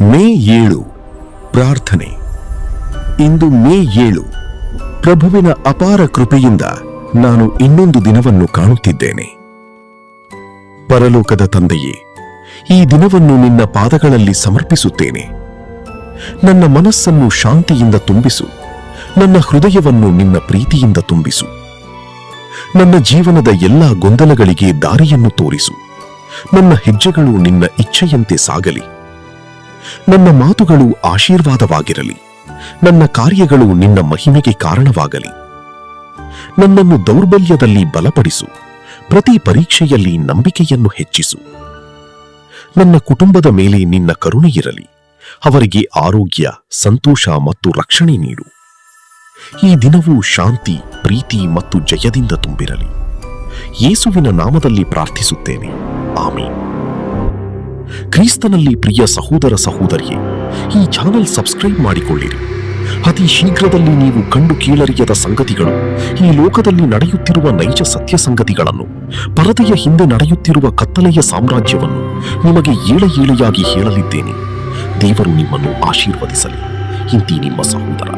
ಮೇ 7 ಪ್ರಾರ್ಥನೆ. ಇಂದು ಮೇ 7. ಪ್ರಭುವಿನ ಅಪಾರ ಕೃಪೆಯಿಂದ ನಾನು ಇನ್ನೊಂದು ದಿನವನ್ನು ಕಾಣುತ್ತಿದ್ದೇನೆ. ಪರಲೋಕದ ತಂದೆಯೇ, ಈ ದಿನವನ್ನು ನಿನ್ನ ಪಾದಗಳಲ್ಲಿ ಸಮರ್ಪಿಸುತ್ತೇನೆ. ನನ್ನ ಮನಸ್ಸನ್ನು ಶಾಂತಿಯಿಂದ ತುಂಬಿಸು. ನನ್ನ ಹೃದಯವನ್ನು ನಿನ್ನ ಪ್ರೀತಿಯಿಂದ ತುಂಬಿಸು. ನನ್ನ ಜೀವನದ ಎಲ್ಲ ಗೊಂದಲಗಳಿಗೆ ದಾರಿಯನ್ನು ತೋರಿಸು. ನನ್ನ ಹೆಜ್ಜೆಗಳು ನಿನ್ನ ಇಚ್ಛೆಯಂತೆ ಸಾಗಲಿ. ನನ್ನ ಮಾತುಗಳು ಆಶೀರ್ವಾದವಾಗಿರಲಿ. ನನ್ನ ಕಾರ್ಯಗಳು ನಿನ್ನ ಮಹಿಮೆಗೆ ಕಾರಣವಾಗಲಿ. ನನ್ನನ್ನು ದೌರ್ಬಲ್ಯದಲ್ಲಿ ಬಲಪಡಿಸು. ಪ್ರತಿ ಪರೀಕ್ಷೆಯಲ್ಲಿ ನಂಬಿಕೆಯನ್ನು ಹೆಚ್ಚಿಸು. ನನ್ನ ಕುಟುಂಬದ ಮೇಲೆ ನಿನ್ನ ಕರುಣೆಯಿರಲಿ. ಅವರಿಗೆ ಆರೋಗ್ಯ, ಸಂತೋಷ ಮತ್ತು ರಕ್ಷಣೆ ನೀಡು. ಈ ದಿನವೂ ಶಾಂತಿ, ಪ್ರೀತಿ ಮತ್ತು ಜಯದಿಂದ ತುಂಬಿರಲಿ. ಯೇಸುವಿನ ನಾಮದಲ್ಲಿ ಪ್ರಾರ್ಥಿಸುತ್ತೇನೆ, ಆಮೀನ್. ಕ್ರಿಸ್ತನಲ್ಲಿ ಪ್ರಿಯ ಸಹೋದರ ಸಹೋದರಿಯೇ, ಈ ಚಾನೆಲ್ ಸಬ್ಸ್ಕ್ರೈಬ್ ಮಾಡಿಕೊಳ್ಳಿರಿ. ಅತಿ ಶೀಘ್ರದಲ್ಲಿ ನೀವು ಕಂಡು ಕೇಳರಿಯದ ಸಂಗತಿಗಳು, ಈ ಲೋಕದಲ್ಲಿ ನಡೆಯುತ್ತಿರುವ ನೈಜ ಸತ್ಯ ಸಂಗತಿಗಳನ್ನು, ಪರದೆಯ ಹಿಂದೆ ನಡೆಯುತ್ತಿರುವ ಕತ್ತಲೆಯ ಸಾಮ್ರಾಜ್ಯವನ್ನು ನಿಮಗೆ ಏಳೆಯಾಗಿ ಹೇಳಲಿದ್ದೇನೆ. ದೇವರು ನಿಮ್ಮನ್ನು ಆಶೀರ್ವದಿಸಲಿ. ಇಂತಿ ನಿಮ್ಮ ಸಹೋದರ.